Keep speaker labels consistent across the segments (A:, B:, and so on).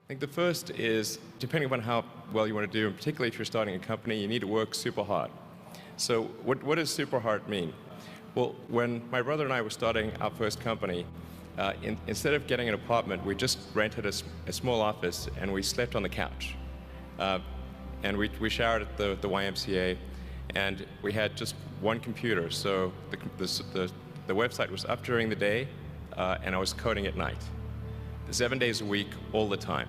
A: I think the first is, depending upon how well you want to do, and particularly if you're starting a company, you need to work super hard. So what does super hard mean? Well, when my brother and I were starting our first company, instead of getting an apartment, we just rented a small office and we slept on the couch. And we showered at the YMCA, and we had just one computer. So the website was up during the day, and I was coding at night. 7 days a week, all the time.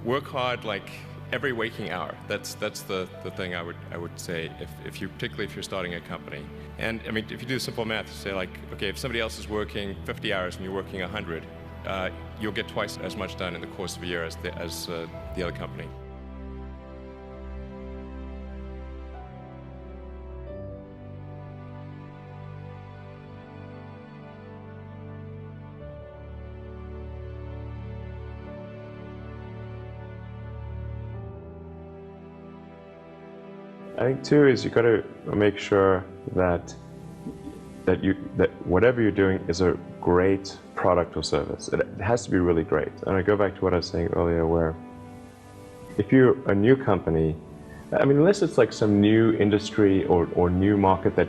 A: Work hard like every waking hour. That's the thing I would say particularly if you're starting a company. And I mean, if you do simple math, you say like, okay, if somebody else is working 50 hours and you're working 100, you'll get twice as much done in the course of a year as the other company.
B: I think too is you got to make sure that whatever you're doing is a great product or service. It has to be really great. And I go back to what I was saying earlier, where if you're a new company, I mean, unless it's like some new industry or new market that,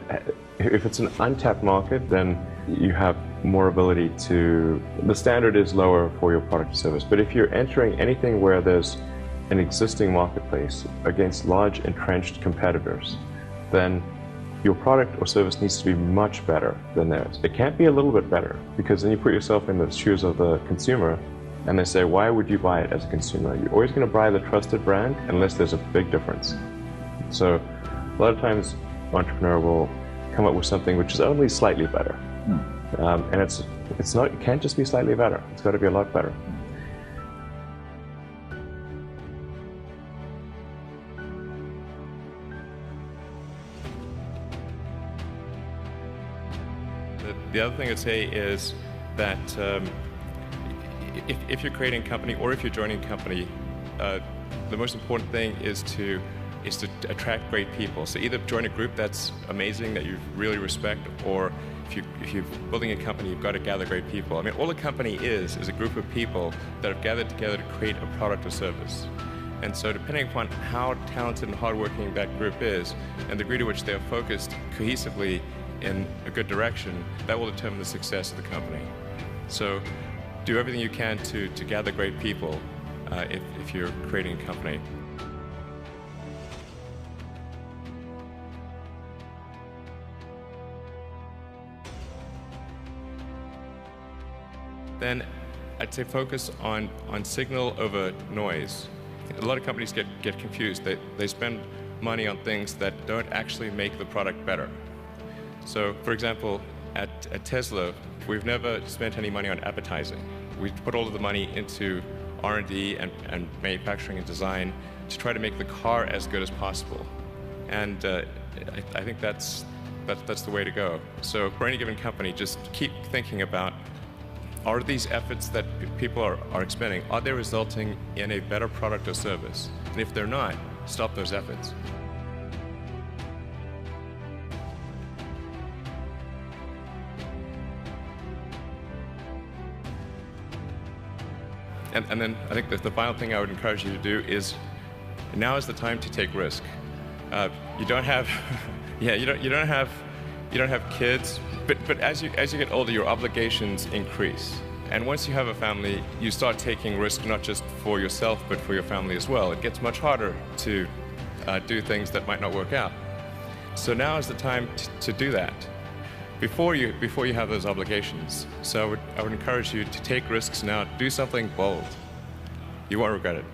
B: if it's an untapped market, then you have more ability to, the standard is lower for your product or service. But if you're entering anything where there's an existing marketplace against large entrenched competitors, then your product or service needs to be much better than theirs. It can't be a little bit better, because then you put yourself in the shoes of the consumer and they say, why would you buy it as a consumer? You're always going to buy the trusted brand unless there's a big difference. So a lot of times entrepreneur will come up with something which is only slightly better. And it can't just be slightly better. It's got to be a lot better.
A: The other thing I'd say is that if you're creating a company or if you're joining a company, the most important thing is to attract great people. So either join a group that's amazing, that you really respect, or if you're building a company, you've got to gather great people. I mean, all a company is a group of people that have gathered together to create a product or service. And so depending upon how talented and hardworking that group is, and the degree to which they are focused cohesively in a good direction, that will determine the success of the company. So do everything you can to gather great people if you're creating a company. Then I'd say focus on signal over noise. A lot of companies get confused. They spend money on things that don't actually make the product better. So, for example, at Tesla, we've never spent any money on advertising. We put all of the money into R&D and manufacturing and design to try to make the car as good as possible. And I think that's the way to go. So for any given company, just keep thinking about, are these efforts that people are expending, are they resulting in a better product or service? And if they're not, stop those efforts. And then I think that the final thing I would encourage you to do is, now is the time to take risk. You don't have, you don't have kids, but as you get older, your obligations increase. And once you have a family, you start taking risk not just for yourself, but for your family as well. It gets much harder to do things that might not work out. So now is the time to do that, before you have those obligations. So I would encourage you to take risks now. Do something bold. You won't regret it.